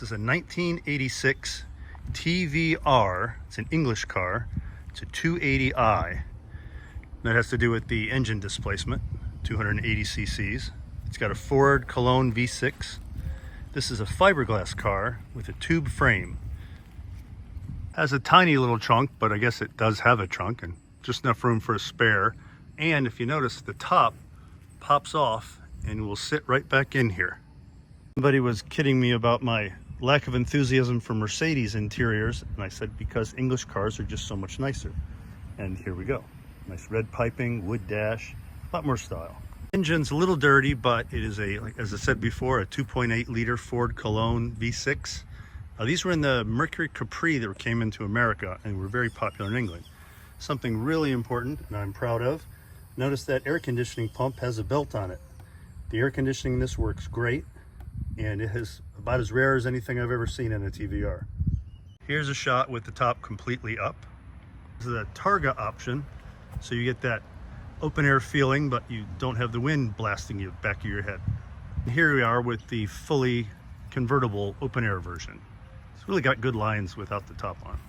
This is a 1986 TVR. It's an English car. It's a 280i. That has to do with the engine displacement, 280 cc's. It's got a Ford Cologne V6. This is a fiberglass car with a tube frame. Has a tiny little trunk, but I guess it does have a trunk and just enough room for a spare. And if you notice, the top pops off and will sit right back in here. Somebody was kidding me about my lack of enthusiasm for Mercedes interiors, and I said because English cars are just so much nicer. And here we go. Nice red piping, wood dash, a lot more style. Engine's a little dirty, but it is a, like, as I said before, a 2.8 liter Ford Cologne V6. These were in the Mercury Capri that came into America and were very popular in England. Something really important, and I'm proud of, notice that air conditioning pump has a belt on it. The air conditioning in this works great, and it is about as rare as anything I've ever seen in a TVR. Here's a shot with the top completely up. This is a Targa option, so you get that open air feeling, but you don't have the wind blasting you back of your head. And here we are with the fully convertible open air version. It's really got good lines without the top on.